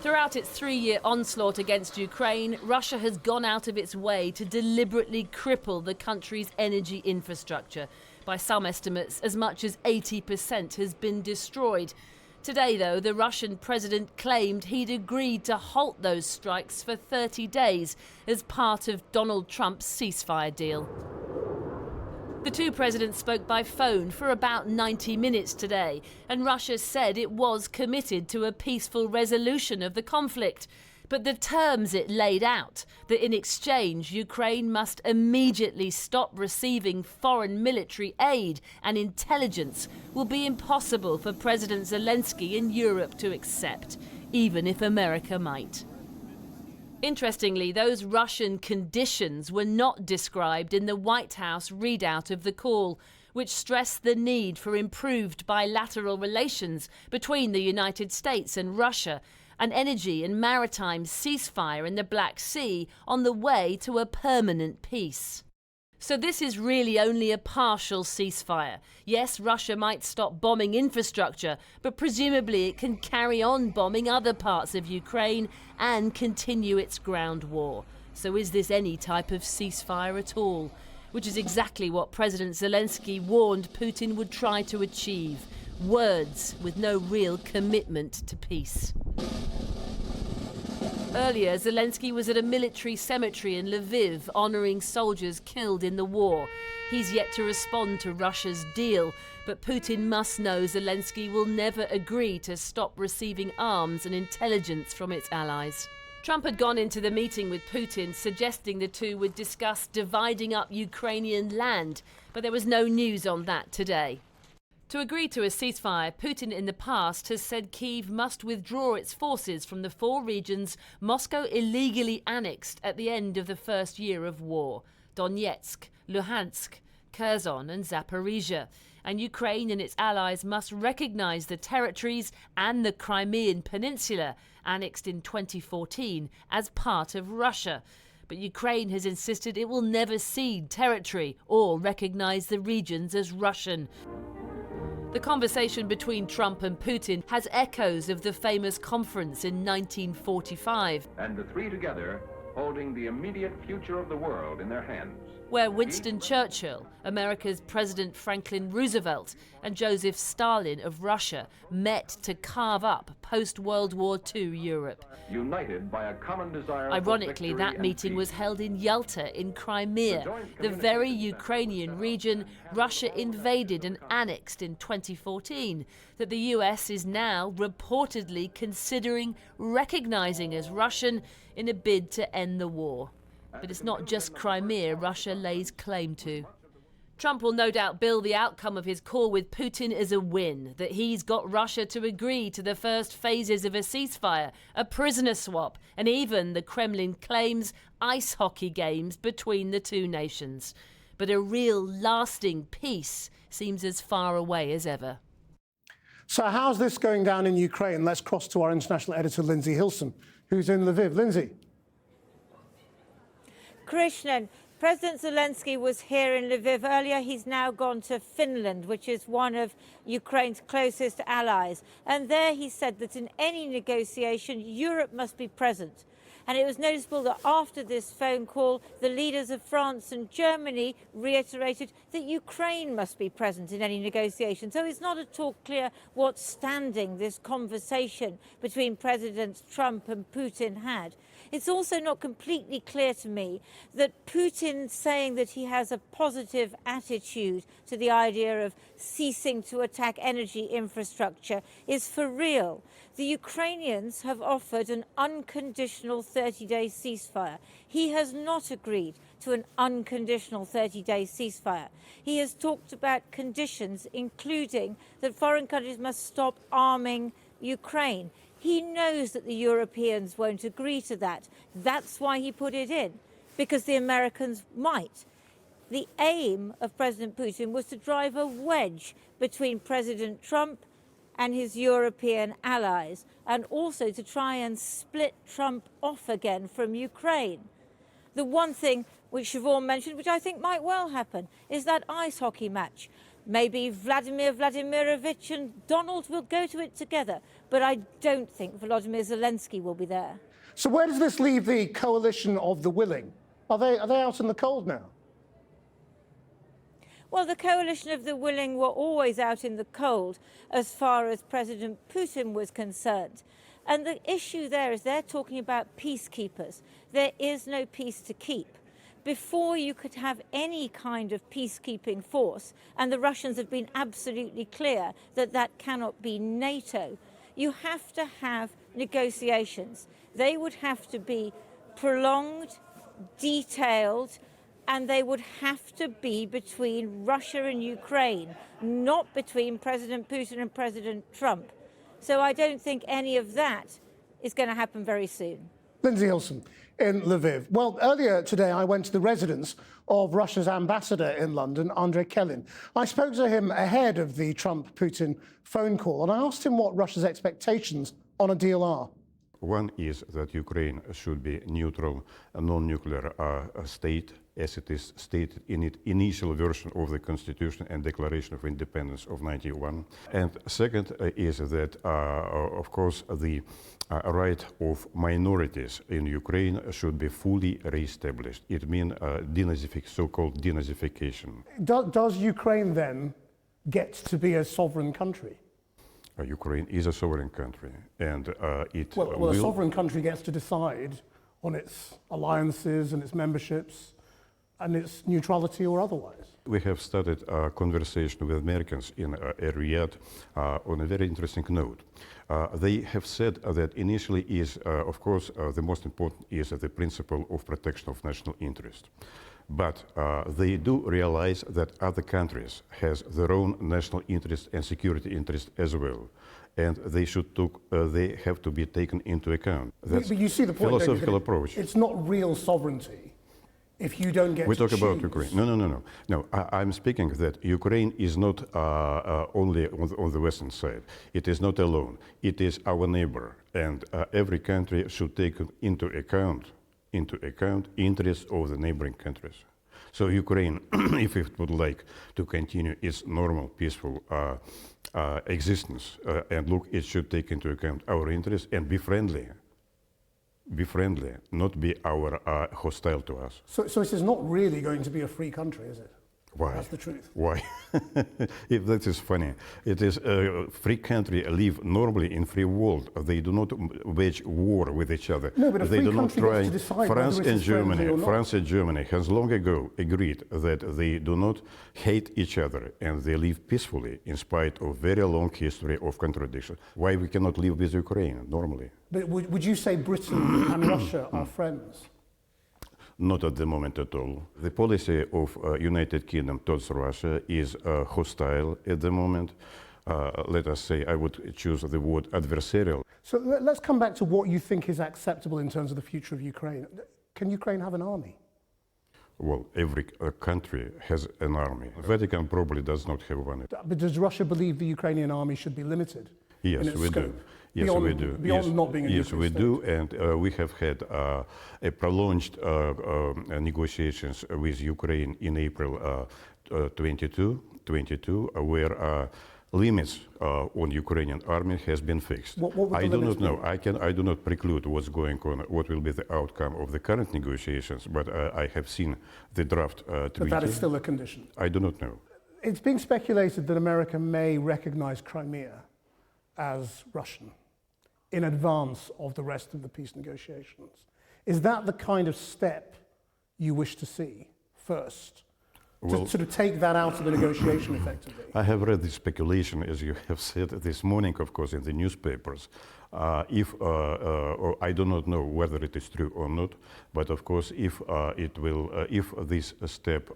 Throughout its three-year onslaught against Ukraine, Russia has gone out of its way to deliberately cripple the country's energy infrastructure. By some estimates, as much as 80% has been destroyed. Today, though, the Russian president claimed he'd agreed to halt those strikes for 30 days as part of Donald Trump's ceasefire deal. The two presidents spoke by phone for about 90 minutes today, and Russia said it was committed to a peaceful resolution of the conflict. But the terms it laid out, that in exchange Ukraine must immediately stop receiving foreign military aid and intelligence, will be impossible for President Zelensky in Europe to accept, even if America might. Interestingly, those Russian conditions were not described in the White House readout of the call, which stressed the need for improved bilateral relations between the United States and Russia, an energy and maritime ceasefire in the Black Sea on the way to a permanent peace. So this is really only a partial ceasefire. Yes, Russia might stop bombing infrastructure, but presumably it can carry on bombing other parts of Ukraine and continue its ground war. So is this any type of ceasefire at all? Which is exactly what President Zelensky warned Putin would try to achieve. Words with no real commitment to peace. Earlier, Zelensky was at a military cemetery in Lviv honouring soldiers killed in the war. He's yet to respond to Russia's deal, but Putin must know Zelensky will never agree to stop receiving arms and intelligence from its allies. Trump had gone into the meeting with Putin, suggesting the two would discuss dividing up Ukrainian land, but there was no news on that today. To agree to a ceasefire, Putin in the past has said Kyiv must withdraw its forces from the four regions Moscow illegally annexed at the end of the first year of war: Donetsk, Luhansk, Kherson and Zaporizhia. And Ukraine and its allies must recognise the territories and the Crimean Peninsula, annexed in 2014, as part of Russia. But Ukraine has insisted it will never cede territory or recognise the regions as Russian. The conversation between Trump and Putin has echoes of the famous conference in 1945. And the three together holding the immediate future of the world in their hands. Where Winston Churchill, America's President Franklin Roosevelt, and Joseph Stalin of Russia met to carve up post-World War II Europe. United by a common desire. Ironically, that meeting was held in Yalta in Crimea, the very Ukrainian region Russia invaded and annexed in 2014, that the US is now reportedly considering recognizing as Russian in a bid to end the war. But it's not just Crimea Russia lays claim to. Trump will no doubt bill the outcome of his call with Putin as a win, that he's got Russia to agree to the first phases of a ceasefire, a prisoner swap, and even, the Kremlin claims, ice hockey games between the two nations. But a real lasting peace seems as far away as ever. So how's this going down in Ukraine? Let's cross to our international editor, Lindsay Hilson, who's in Lviv. Lindsay. Krishnan, President Zelensky was here in Lviv earlier. He's now gone to Finland, which is one of Ukraine's closest allies. And there he said that in any negotiation, Europe must be present. And it was noticeable that after this phone call, the leaders of France and Germany reiterated that Ukraine must be present in any negotiation. So it's not at all clear what standing this conversation between Presidents Trump and Putin had. It's also not completely clear to me that Putin saying that he has a positive attitude to the idea of ceasing to attack energy infrastructure is for real. The Ukrainians have offered an unconditional 30-day ceasefire. He has not agreed to an unconditional 30-day ceasefire. He has talked about conditions, including that foreign countries must stop arming Ukraine. He knows that the Europeans won't agree to that. That's why he put it in, because the Americans might. The aim of President Putin was to drive a wedge between President Trump and his European allies, and also to try and split Trump off again from Ukraine. The one thing which Siobhan mentioned, which I think might well happen, is that ice hockey match. Maybe Vladimir Vladimirovich and Donald will go to it together, but I don't think Volodymyr Zelensky will be there. So where does this leave the coalition of the willing? Are they out in the cold now? Well, the coalition of the willing were always out in the cold as far as President Putin was concerned. And the issue there is they're talking about peacekeepers. There is no peace to keep. Before you could have any kind of peacekeeping force, and the Russians have been absolutely clear that that cannot be NATO, you have to have negotiations. They would have to be prolonged, detailed, and they would have to be between Russia and Ukraine, not between President Putin and President Trump. So I don't think any of that is going to happen very soon. Lindsay Hilson in Lviv. Well, earlier today I went to the residence of Russia's ambassador in London, Andrei Kelin. I spoke to him ahead of the Trump-Putin phone call, and I asked him what Russia's expectations on a deal are. One is that Ukraine should be neutral, a non-nuclear state, as it is stated in its initial version of the Constitution and Declaration of Independence of '91. And second is that, of course, the right of minorities in Ukraine should be fully re-established. It means so-called denazification. Does Ukraine then get to be a sovereign country? Ukraine is a sovereign country, and a sovereign country gets to decide on its alliances and its memberships and its neutrality or otherwise. We have started a conversation with Americans in Riyadh on a very interesting note. They have said that initially of course, the most important is the principle of protection of national interest. But they do realize that other countries has their own national interest and security interest as well, and they have to be taken into account. That's but you see the point, philosophical approach. It's not real sovereignty if you don't get we to talk about choose. Ukraine. No. I'm speaking that Ukraine is not only on the western side. It is not alone. It is our neighbor, and every country should take into account interests of the neighboring countries. So Ukraine, if it would like to continue its normal, peaceful existence, and look, it should take into account our interests and be friendly. Be friendly, not be hostile to us. So this is not really going to be a free country, is it? Why? That's the truth. Why? If that is funny. It is a free country live normally in free world. They do not wage war with each other. No, but a they free do not country try. gets to decide France whether and it's friendly or not. France and Germany has long ago agreed that they do not hate each other and they live peacefully in spite of very long history of contradiction. Why we cannot live with Ukraine normally? But would you say Britain and Russia are friends? Not at the moment at all. The policy of United Kingdom towards Russia is hostile at the moment. Let us say, I would choose the word adversarial. So let's come back to what you think is acceptable in terms of the future of Ukraine. Can Ukraine have an army? Well, every country has an army. Vatican probably does not have one. But does Russia believe the Ukrainian army should be limited? Yes, in its we scope? do. Yes, we do. Beyond yes, not being a yes, nuclear we state. do, and we have had a prolonged negotiations with Ukraine in April 22, where limits on Ukrainian army has been fixed. What would the I do limits not know. be? I do not preclude what's going on, what will be the outcome of the current negotiations, but I have seen the draft treaty. But that is still a condition. I do not know. It's being speculated that America may recognize Crimea as Russian in advance of the rest of the peace negotiations. Is that the kind of step you wish to see first? Well, to sort of take that out of the negotiation effectively? I have read the speculation, as you have said this morning, of course, in the newspapers. I do not know whether it is true or not, but of course, if this step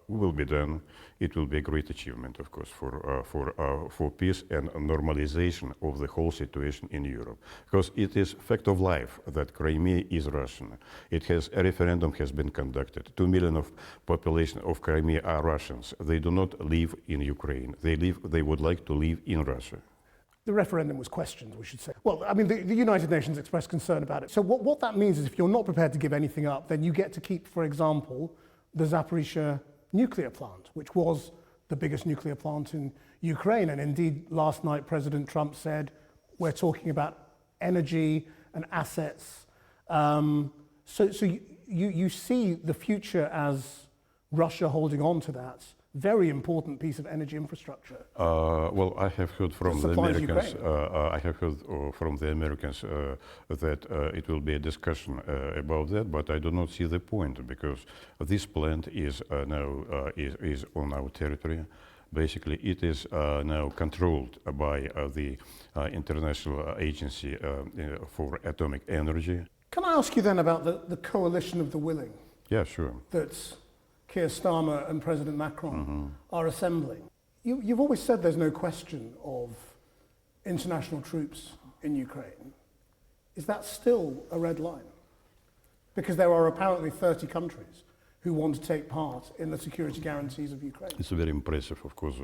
will be done, it will be a great achievement, of course, for peace and normalization of the whole situation in Europe. Because it is fact of life that Crimea is Russian. A referendum has been conducted. 2 million of population of Crimea are Russians. They do not live in Ukraine. They would like to live in Russia. The referendum was questioned, we should say. Well, I mean, the United Nations expressed concern about it. So what that means is if you're not prepared to give anything up, then you get to keep, for example, the Zaporizhzhia nuclear plant, which was the biggest nuclear plant in Ukraine. And indeed, last night, President Trump said, we're talking about energy and assets. So you see the future as Russia holding on to that very important piece of energy infrastructure. Well, I have heard from the Supplies Americans. Ukraine. I have heard from the Americans that it will be a discussion about that, but I do not see the point because this plant is now is on our territory. Basically, it is now controlled by the International Agency for Atomic Energy. Can I ask you then about the coalition of the willing? Yeah, sure. That Keir Starmer and President Macron are assembling. You've always said there's no question of international troops in Ukraine. Is that still a red line? Because there are apparently 30 countries who want to take part in the security guarantees of Ukraine. It's very impressive, of course,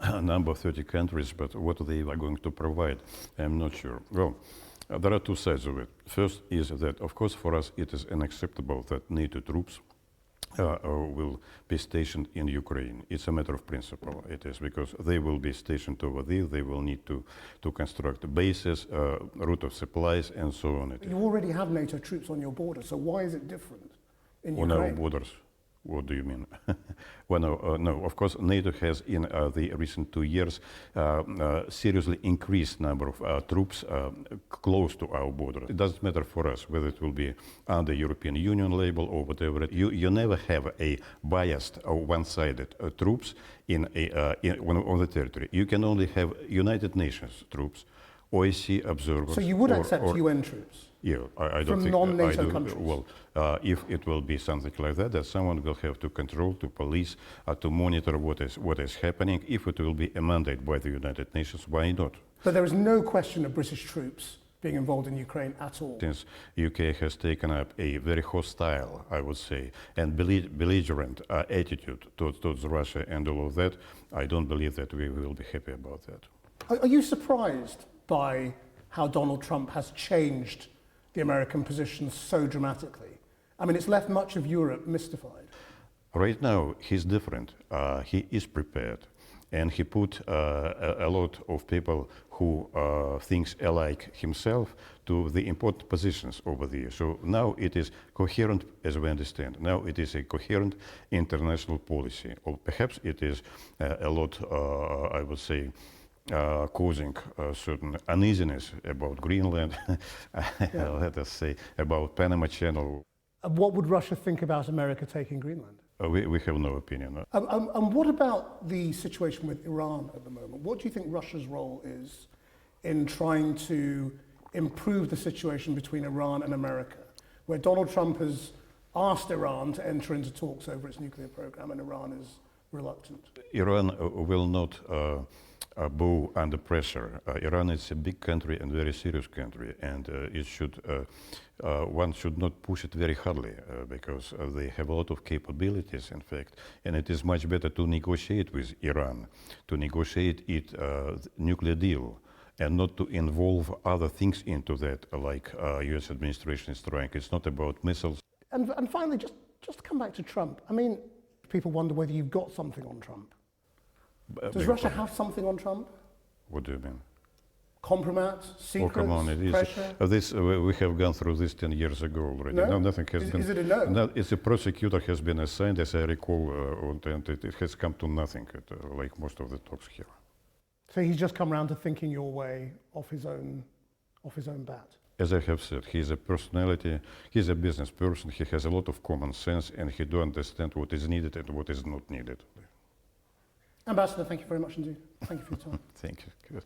a number of 30 countries, but what they are going to provide, I'm not sure. Well, there are two sides of it. First is that, of course, for us it is unacceptable that NATO troops will be stationed in Ukraine. It's a matter of principle, it is, because they will be stationed over there, they will need to construct bases, route of supplies, and so on. You already have NATO troops on your border, so why is it different in On Ukraine? our borders. What do you mean? Well, no, of course, NATO has in the recent 2 years seriously increased number of troops close to our border. It doesn't matter for us whether it will be under European Union label or whatever. You never have a biased or one-sided troops on the territory. You can only have United Nations troops, OSCE observers. So you would accept UN troops? Yeah, I don't from think non-NATO countries? Well, if it will be something like that, that someone will have to control, to police, to monitor what is happening. If it will be a mandate by the United Nations, why not? But there is no question of British troops being involved in Ukraine at all. Since UK has taken up a very hostile, I would say, and belligerent attitude towards Russia and all of that, I don't believe that we will be happy about that. Are you surprised by how Donald Trump has changed the American position so dramatically? I mean, it's left much of Europe mystified. Right now, he's different. He is prepared. And he put a lot of people who thinks alike himself to the important positions over there. So now it is coherent, as we understand. Now it is a coherent international policy. Or perhaps it is a lot, I would say, causing certain uneasiness about Greenland, let us say, about Panama Channel. What would Russia think about America taking Greenland? We have no opinion. And what about the situation with Iran at the moment? What do you think Russia's role is in trying to improve the situation between Iran and America, where Donald Trump has asked Iran to enter into talks over its nuclear program and Iran is reluctant? Iran will not bow under pressure. Iran is a big country and very serious country, and one should not push it very hardly because they have a lot of capabilities, in fact, and it is much better to negotiate with Iran, to negotiate it nuclear deal, and not to involve other things into that, like U.S. administration is trying. It's not about missiles. And finally, just to come back to Trump, I mean, people wonder whether you've got something on Trump. Does Russia have something on Trump? What do you mean? Compromat, secrets, come on, it is, pressure? we have gone through this 10 years ago already. No? Nothing has been. Is it a no? No, it's a prosecutor has been assigned, as I recall, and it has come to nothing, like most of the talks here. So he's just come around to thinking your way off his own bat. As I have said, he's a personality, he's a business person, he has a lot of common sense, and he does understand what is needed and what is not needed. Ambassador, thank you very much indeed. Thank you for your time. Thank you. Good.